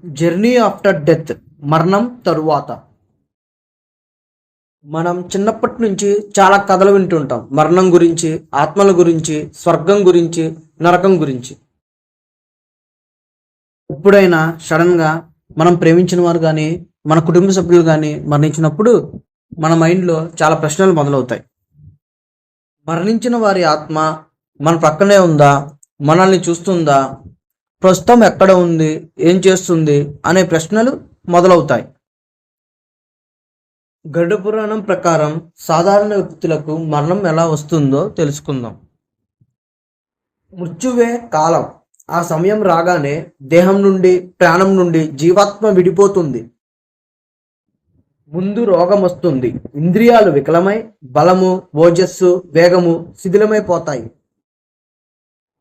Journey after death, మరణం తరువాత. మనం చిన్నప్పటి నుంచి చాలా కథలు వింటుంటాం. మరణం గురించి, ఆత్మల గురించి, స్వర్గం గురించి, నరకం గురించి. ఎప్పుడైనా సడన్గా మనం ప్రేమించిన వారు కానీ, మన కుటుంబ సభ్యులు కానీ మరణించినప్పుడు మన మైండ్లో చాలా ప్రశ్నలు మొదలవుతాయి. మరణించిన వారి ఆత్మ మన పక్కనే ఉందా, మనల్ని చూస్తుందా, ప్రస్తుతం ఎక్కడ ఉంది, ఏం చేస్తుంది అనే ప్రశ్నలు మొదలవుతాయి. గరుడ పురాణం ప్రకారం సాధారణ వ్యక్తులకు మరణం ఎలా వస్తుందో తెలుసుకుందాం. మృత్యువే కాలం. ఆ సమయం రాగానే దేహం నుండి, ప్రాణం నుండి జీవాత్మ విడిపోతుంది. ముందు రోగం వస్తుంది. ఇంద్రియాలు వికలమై బలము, ఓజస్సు, వేగము శిథిలమైపోతాయి.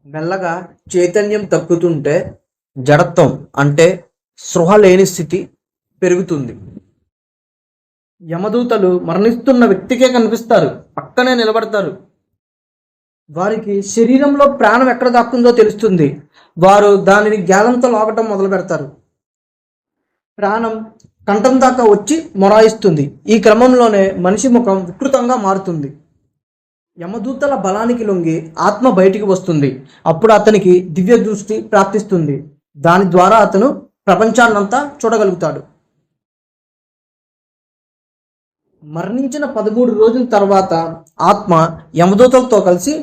మెల్లగా చైతన్యం తగ్గుతుంటే జడత్వం అంటే స్పృహ లేని స్థితి పెరుగుతుంది. యమదూతలు మరణిస్తున్న వ్యక్తికే కనిపిస్తారు, పక్కనే నిలబడతారు. వారికి శరీరంలో ప్రాణం ఎక్కడ దాక్కుందో తెలుస్తుంది. వారు దానిని గ్యాలంతో లాగటం మొదలు పెడతారు. ప్రాణం కంఠం దాకా వచ్చి మొరాయిస్తుంది. ఈ క్రమంలోనే మనిషి ముఖం వికృతంగా మారుతుంది. యమదూతల బలానికి లొంగి ఆత్మ బయటికి వస్తుంది. అప్పుడు అతనికి దివ్య దృష్టి ప్రాప్తిస్తుంది. దాని ద్వారా అతను ప్రపంచాన్నంతా చూడగలుగుతాడు. మరణించిన 13 రోజుల తర్వాత ఆత్మ యమదూతలతో కలిసి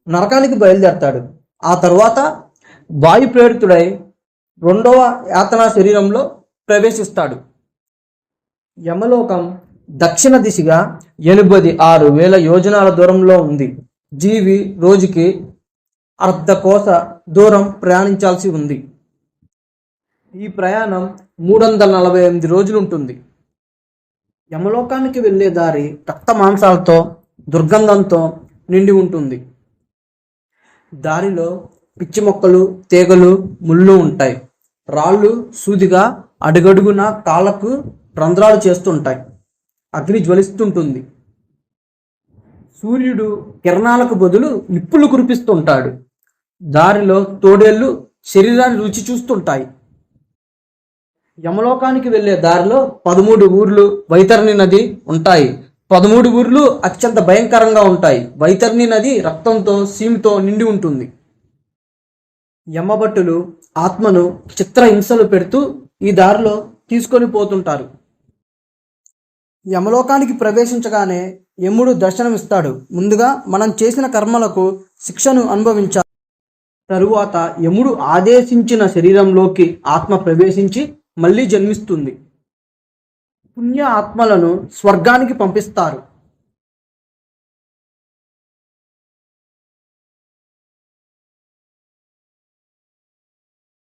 నరకానికి బయలుదేరతాడు. ఆ తర్వాత వాయు ప్రేరితుడై 2వ యాతనా శరీరంలో ప్రవేశిస్తాడు. యమలోకం దక్షిణ దిశగా 86,000 యోజనాల దూరంలో ఉంది. జీవి రోజుకి అర్ధకోశ దూరం ప్రయాణించాల్సి ఉంది. ఈ ప్రయాణం 348 రోజులు ఉంటుంది. యమలోకానికి వెళ్ళే దారి రక్త మాంసాలతో, దుర్గంధంతో నిండి ఉంటుంది. దారిలో పిచ్చి మొక్కలు, తీగలు, ముళ్ళు ఉంటాయి. రాళ్ళు సూదిగా అడుగడుగున కాళ్ళకు రంధ్రాలు చేస్తుంటాయి. అగ్ని జ్వలిస్తుంటుంది. సూర్యుడు కిరణాలకు బదులు నిప్పులు కురిపిస్తుంటాడు. దారిలో తోడేళ్లు శరీరాన్ని రుచి చూస్తుంటాయి. యమలోకానికి వెళ్ళే దారిలో 13 ఊర్లు, వైతరణి నది ఉంటాయి. 13 ఊర్లు అత్యంత భయంకరంగా ఉంటాయి. వైతరణి నది రక్తంతో, సీమితో నిండి ఉంటుంది. యమభటులు ఆత్మను చిత్ర హింసలు పెడుతూ ఈ దారిలో తీసుకొని పోతుంటారు. యమలోకానికి ప్రవేశించగానే యముడు దర్శనమిస్తాడు. ముందుగా మనం చేసిన కర్మలకు శిక్షను అనుభవించాలి. తరువాత యముడు ఆదేశించిన శరీరంలోకి ఆత్మ ప్రవేశించి మళ్ళీ జన్మిస్తుంది. పుణ్య ఆత్మలను స్వర్గానికి పంపిస్తారు.